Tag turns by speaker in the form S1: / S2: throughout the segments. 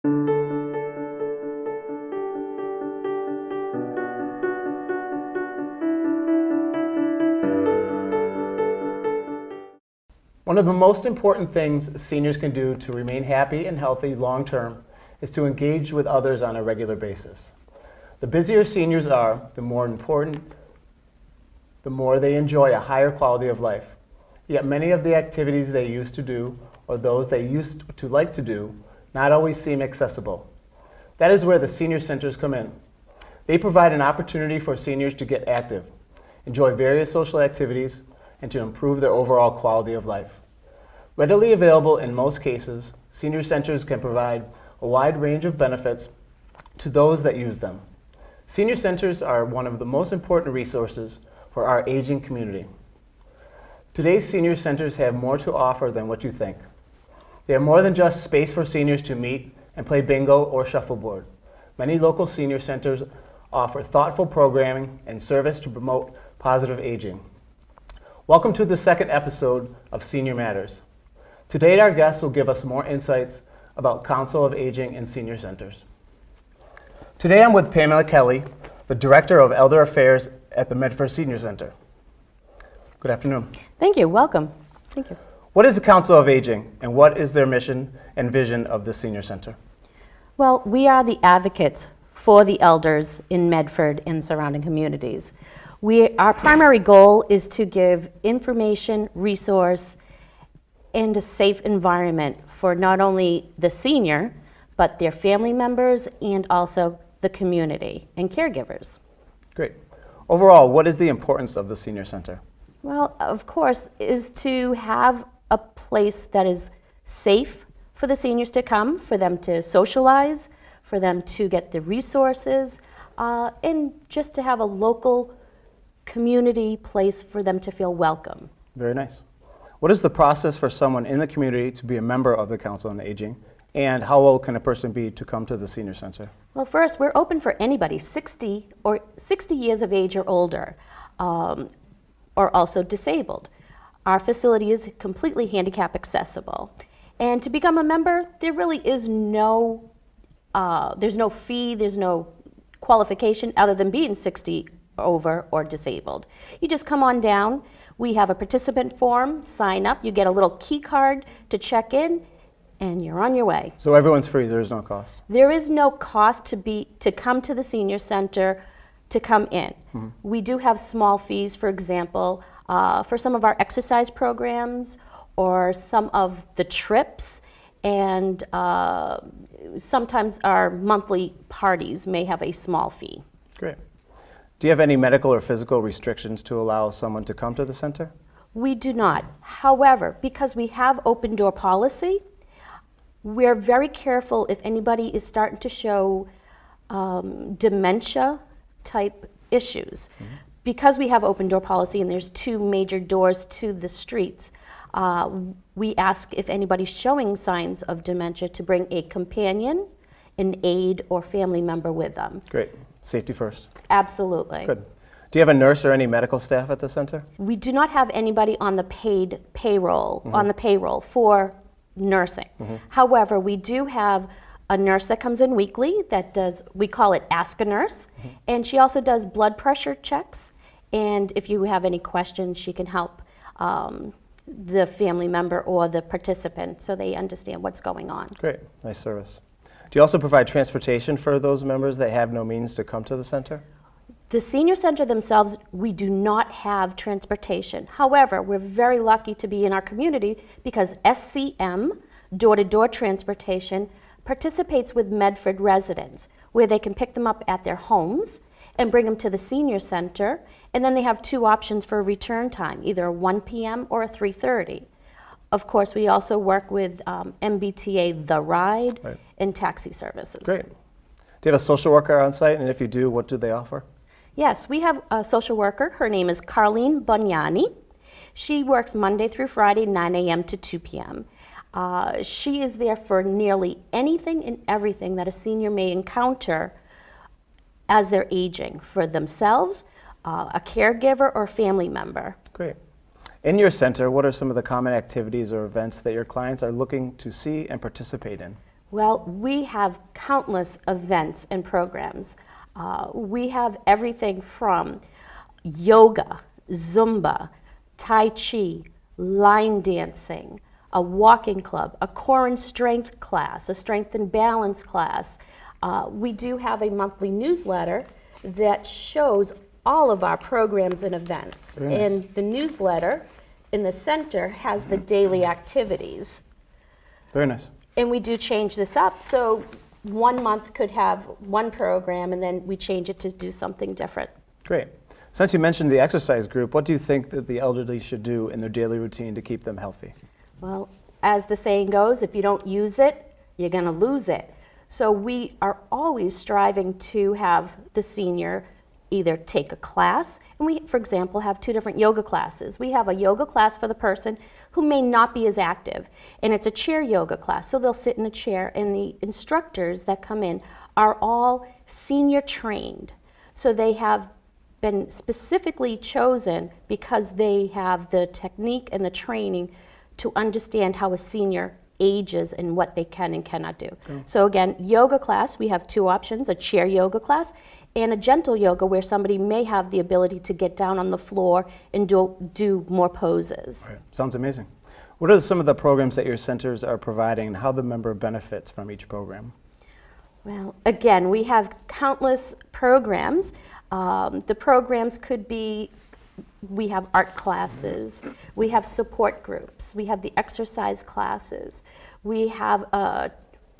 S1: One of the most important things seniors can do to remain happy and healthy long-term is to engage with others on a regular basis. The busier seniors are, the more they enjoy a higher quality of life. Yet many of the activities they used to do, or those they used to like to do, not always seem accessible. That is where the senior centers come in. They provide an opportunity for seniors to get active, enjoy various social activities, and to improve their overall quality of life. Readily available in most cases, senior centers can provide a wide range of benefits to those that use them. Senior centers are one of the most important resources for our aging community. Today's senior centers have more to offer than what you think. They are more than just space for seniors to meet and play bingo or shuffleboard. Many local senior centers offer thoughtful programming and service to promote positive aging. Welcome to the second episode of Senior Matters. Today, our guests will give us more insights about Council of Aging and Senior Centers. Today, I'm with Pamela Kelly, the Director of Elder Affairs at the Medford Senior Center. Good afternoon.
S2: Thank you. Welcome. Thank you.
S1: What is the Council of Aging, and what is their mission and vision of the Senior Center?
S2: Well, we are the advocates for the elders in Medford and surrounding communities. Our primary goal is to give information, resource, and a safe environment for not only the senior, but their family members and also the community and caregivers.
S1: Great. Overall, what is the importance of the Senior Center?
S2: Well, of course, is to have a place that is safe for the seniors to come, for them to socialize, for them to get the resources, and just to have a local community place for them to feel welcome.
S1: Very nice. What is the process for someone in the community to be a member of the Council on Aging, and how old can a person be to come to the Senior Center?
S2: Well, first, we're open for anybody 60 years of age or older, or also disabled. Our facility is completely handicap accessible. And to become a member, there really is there's no fee, there's no qualification other than being 60 over or disabled. You just come on down. We have a participant form, sign up, you get a little key card to check in, and you're on your way.
S1: So everyone's free, there's no cost?
S2: There is no cost to come to the Senior Center to come in. Mm-hmm. We do have small fees, for example, for some of our exercise programs or some of the trips, and sometimes our monthly parties may have a small fee.
S1: Great. Do you have any medical or physical restrictions to allow someone to come to the center?
S2: We do not. However, because we have open door policy, we're very careful if anybody is starting to show dementia type issues. Mm-hmm. Because we have open door policy and there's two major doors to the streets, we ask if anybody's showing signs of dementia to bring a companion, an aide, or family member with them.
S1: Great. Safety first.
S2: Absolutely.
S1: Good. Do you have a nurse or any medical staff at the center?
S2: We do not have anybody on the payroll for nursing. Mm-hmm. However, we do have a nurse that comes in weekly that does, we call it Ask a Nurse, mm-hmm. and she also does blood pressure checks, and if you have any questions, she can help the family member or the participant so they understand what's going on.
S1: Great. Nice service. Do you also provide transportation for those members that have no means to come to the center?
S2: The Senior Center themselves, we do not have transportation. However, we're very lucky to be in our community because SCM, door-to-door transportation, participates with Medford residents, where they can pick them up at their homes and bring them to the Senior Center, and then they have two options for return time, either a 1 p.m. or a 3:30. Of course, we also work with MBTA The Ride, right, and taxi services.
S1: Great. Do you have a social worker on site, and if you do, what do they offer?
S2: Yes, we have a social worker. Her name is Carlene Bunyani. She works Monday through Friday, 9 a.m. to 2 p.m. She is there for nearly anything and everything that a senior may encounter as they're aging, for themselves, a caregiver, or family member.
S1: Great. In your center, what are some of the common activities or events that your clients are looking to see and participate in?
S2: Well, we have countless events and programs. We have everything from yoga, Zumba, Tai Chi, line dancing, a walking club, a core and strength class, a strength and balance class. We do have a monthly newsletter that shows all of our programs and events.
S1: Very nice.
S2: And the newsletter in the center has the daily activities.
S1: Very nice.
S2: And we do change this up, so 1 month could have one program and then we change it to do something different.
S1: Great. Since you mentioned the exercise group, what do you think that the elderly should do in their daily routine to keep them healthy?
S2: Well, as the saying goes, if you don't use it, you're going to lose it. So we are always striving to have the senior either take a class, and we, for example, have 2 different yoga classes. We have a yoga class for the person who may not be as active, and it's a chair yoga class. So they'll sit in a chair, and the instructors that come in are all senior trained. So they have been specifically chosen because they have the technique and the training to understand how a senior ages and what they can and cannot do.
S1: Okay.
S2: So again, yoga class, we have 2 options, a chair yoga class and a gentle yoga where somebody may have the ability to get down on the floor and do more poses.
S1: Right. Sounds amazing. What are some of the programs that your centers are providing and how the member benefits from each program?
S2: Well, again, we have countless programs. The programs could be, we have art classes, we have support groups, we have the exercise classes, we have a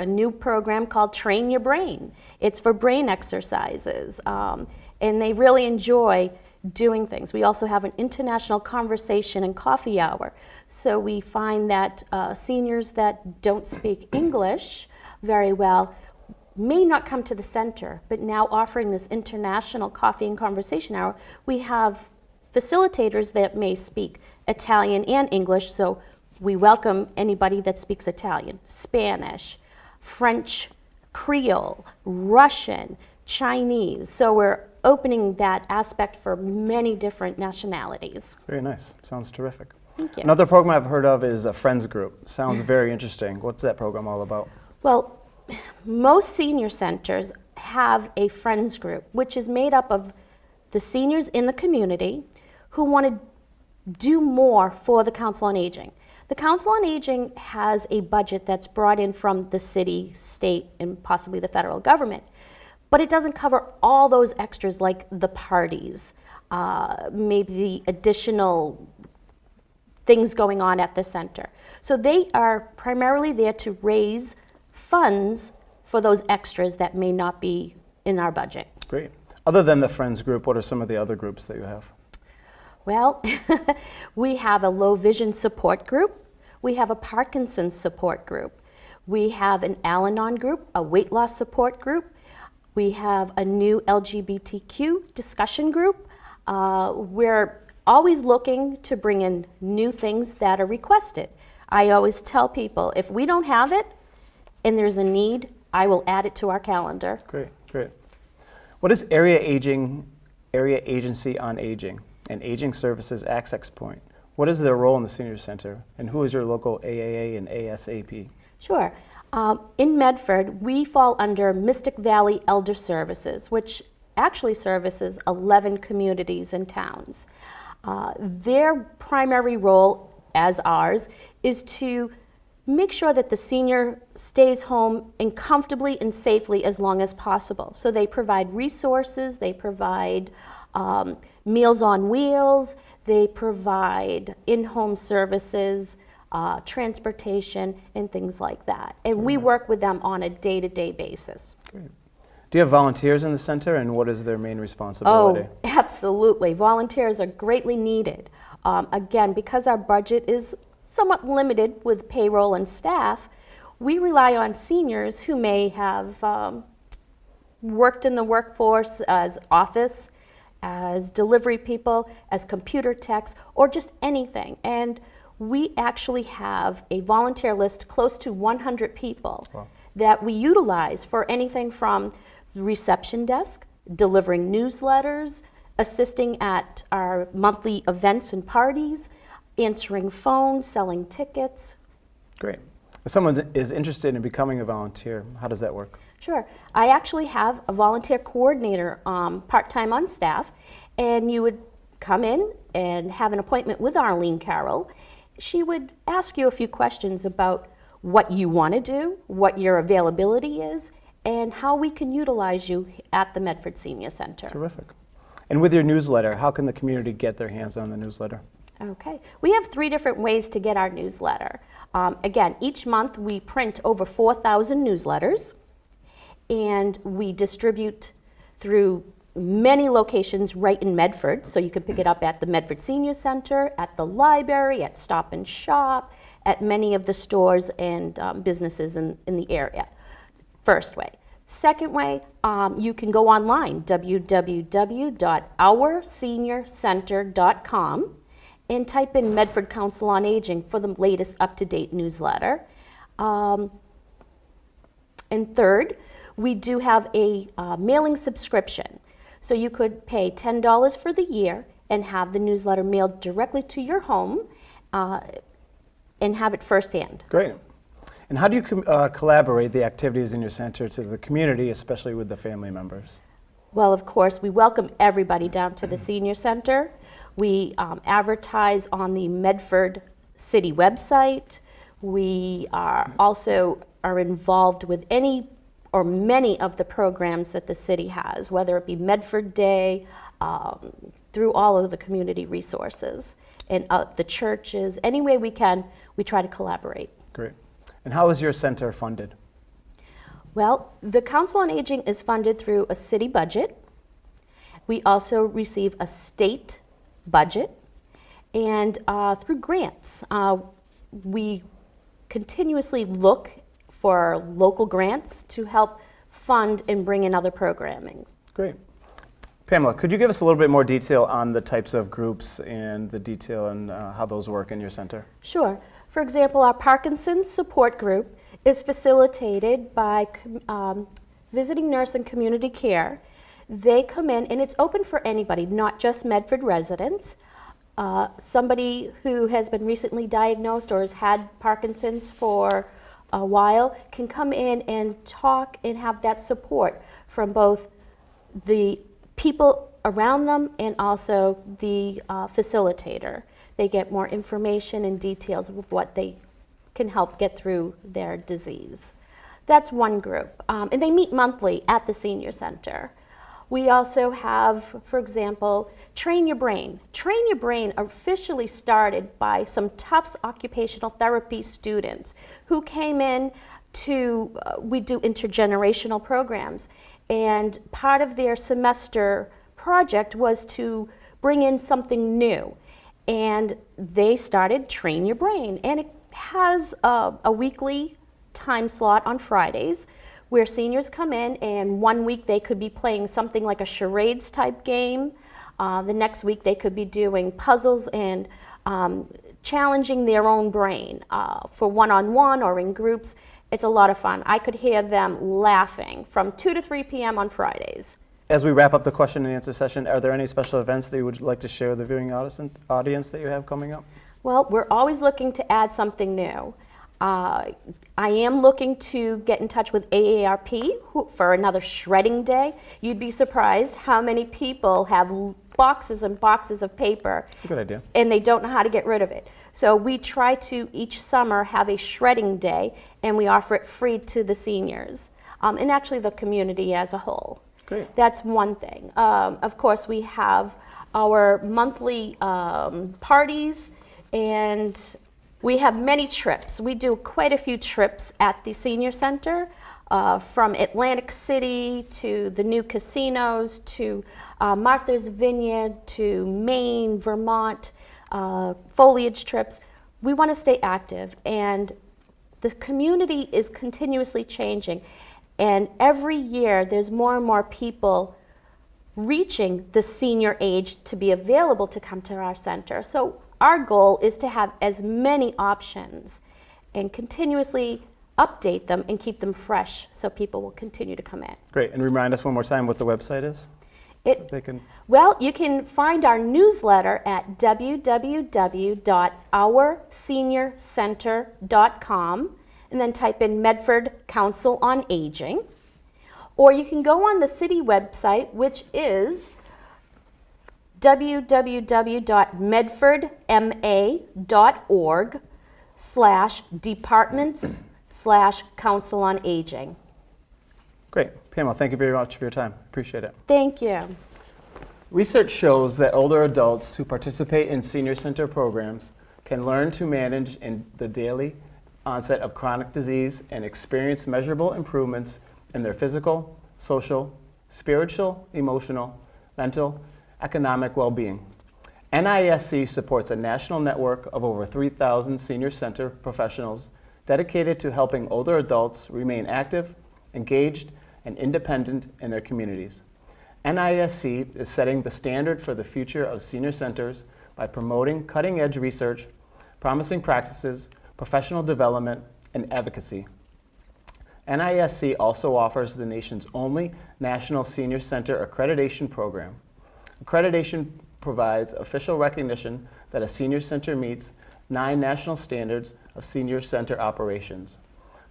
S2: new program called Train Your Brain. It's for brain exercises, and they really enjoy doing things. We also have an international conversation and coffee hour. So we find that seniors that don't speak English very well may not come to the center, but now offering this international coffee and conversation hour, we have facilitators that may speak Italian and English, so we welcome anybody that speaks Italian, Spanish, French, Creole, Russian, Chinese. So we're opening that aspect for many different nationalities.
S1: Very nice. Sounds terrific.
S2: Thank you.
S1: Another program I've heard of is a Friends Group. Sounds very interesting. What's that program all about?
S2: Well, most senior centers have a friends group, which is made up of the seniors in the community who want to do more for the Council on Aging. The Council on Aging has a budget that's brought in from the city, state, and possibly the federal government, but it doesn't cover all those extras like the parties, maybe the additional things going on at the center. So they are primarily there to raise funds for those extras that may not be in our budget.
S1: Great. Other than the Friends Group, what are some of the other groups that you have?
S2: Well, we have a low vision support group. We have a Parkinson's support group. We have an Al-Anon group, a weight loss support group. We have a new LGBTQ discussion group. We're always looking to bring in new things that are requested. I always tell people, if we don't have it and there's a need, I will add it to our calendar.
S1: Great, great. What is Area Agency on Aging and Aging Services Access Point? What is their role in the Senior Center, and who is your local AAA and ASAP?
S2: Sure. In Medford, we fall under Mystic Valley Elder Services, which actually services 11 communities and towns. Their primary role, as ours, is to make sure that the senior stays home and comfortably and safely as long as possible. So they provide resources, they provide Meals on Wheels, they provide in-home services, transportation, and things like that. And we work with them on a day-to-day basis.
S1: Great. Do you have volunteers in the center, and what is their main responsibility?
S2: Oh, absolutely. Volunteers are greatly needed. Again, because our budget is somewhat limited with payroll and staff, we rely on seniors who may have worked in the workforce as office, as delivery people, as computer techs, or just anything. And we actually have a volunteer list close to 100 people that we utilize for anything from the reception desk, delivering newsletters, assisting at our monthly events and parties, answering phones, selling tickets.
S1: Great. If someone is interested in becoming a volunteer, how does that work?
S2: Sure. I actually have a volunteer coordinator part-time on staff, and you would come in and have an appointment with Arlene Carroll. She would ask you a few questions about what you want to do, what your availability is, and how we can utilize you at the Medford Senior Center.
S1: Terrific. And with your newsletter, how can the community get their hands on the newsletter?
S2: Okay. We have 3 different ways to get our newsletter. Again, each month we print over 4,000 newsletters, and we distribute through many locations right in Medford. So you can pick it up at the Medford Senior Center, at the library, at Stop and Shop, at many of the stores and businesses in the area. First way. Second way, you can go online, www.ourseniorcenter.com, and type in Medford Council on Aging for the latest up-to-date newsletter. And third, we do have a mailing subscription. So you could pay $10 for the year and have the newsletter mailed directly to your home and have it firsthand.
S1: Great. And how do you collaborate the activities in your center to the community, especially with the family members?
S2: Well, of course, we welcome everybody down to the Senior Center. We advertise on the Medford City website. We also are involved with any or many of the programs that the city has, whether it be Medford Day, through all of the community resources, and the churches. Any way we can, we try to collaborate.
S1: Great. And how is your center funded?
S2: Well, the Council on Aging is funded through a city budget. We also receive a state budget, and through grants. We continuously look for local grants to help fund and bring in other programming.
S1: Great. Pamela, could you give us a little bit more detail on the types of groups and the detail and how those work in your center?
S2: Sure. For example, our Parkinson's support group is facilitated by Visiting Nurse and Community Care. They come in, and it's open for anybody, not just Medford residents. Somebody who has been recently diagnosed or has had Parkinson's for a while can come in and talk and have that support from both the people around them and also the facilitator. They get more information and details of what they can help get through their disease. That's one group, and they meet monthly at the Senior Center. We also have, for example, Train Your Brain. Train Your Brain officially started by some Tufts occupational therapy students who came in to, we do intergenerational programs, and part of their semester project was to bring in something new. And they started Train Your Brain, and it has a weekly time slot on Fridays where seniors come in, and one week they could be playing something like a charades type game. The next week they could be doing puzzles and challenging their own brain for one-on-one or in groups. It's a lot of fun. I could hear them laughing from 2 to 3 p.m. on Fridays.
S1: As we wrap up the question and answer session, are there any special events that you would like to share with the viewing audience that you have coming up?
S2: Well, we're always looking to add something new. I am looking to get in touch with AARP for another shredding day. You'd be surprised how many people have boxes and boxes of paper.
S1: It's a good idea.
S2: And they don't know how to get rid of it. So we try to each summer have a shredding day, and we offer it free to the seniors and actually the community as a whole.
S1: Great.
S2: That's one thing. Of course, we have our monthly parties, and we have many trips. We do quite a few trips at the Senior Center, from Atlantic City to the new casinos to Martha's Vineyard to Maine, Vermont, foliage trips. We want to stay active, and the community is continuously changing. And every year, there's more and more people reaching the senior age to be available to come to our center. So our goal is to have as many options and continuously update them and keep them fresh so people will continue to come in.
S1: Great. And remind us one more time what the website is?
S2: Well, you can find our newsletter at www.ourseniorcenter.com. and then type in Medford Council on Aging. Or you can go on the city website, which is www.medfordma.org/departments/Council on Aging.
S1: Great. Pamela, thank you very much for your time. Appreciate it.
S2: Thank you.
S1: Research shows that older adults who participate in senior center programs can learn to manage in the daily onset of chronic disease and experience measurable improvements in their physical, social, spiritual, emotional, mental, economic well-being. NISC supports a national network of over 3,000 senior center professionals dedicated to helping older adults remain active, engaged, and independent in their communities. NISC is setting the standard for the future of senior centers by promoting cutting-edge research, promising practices, professional development, and advocacy. NISC also offers the nation's only National Senior Center Accreditation Program. Accreditation provides official recognition that a senior center meets 9 national standards of senior center operations.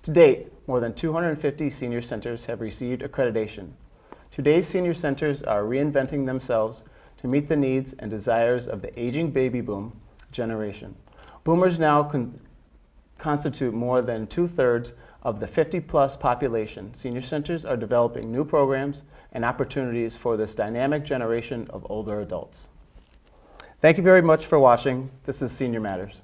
S1: To date, more than 250 senior centers have received accreditation. Today's senior centers are reinventing themselves to meet the needs and desires of the aging baby boom generation. Boomers now constitute more than 2/3 of the 50-plus population. Senior centers are developing new programs and opportunities for this dynamic generation of older adults. Thank you very much for watching. This is Senior Matters.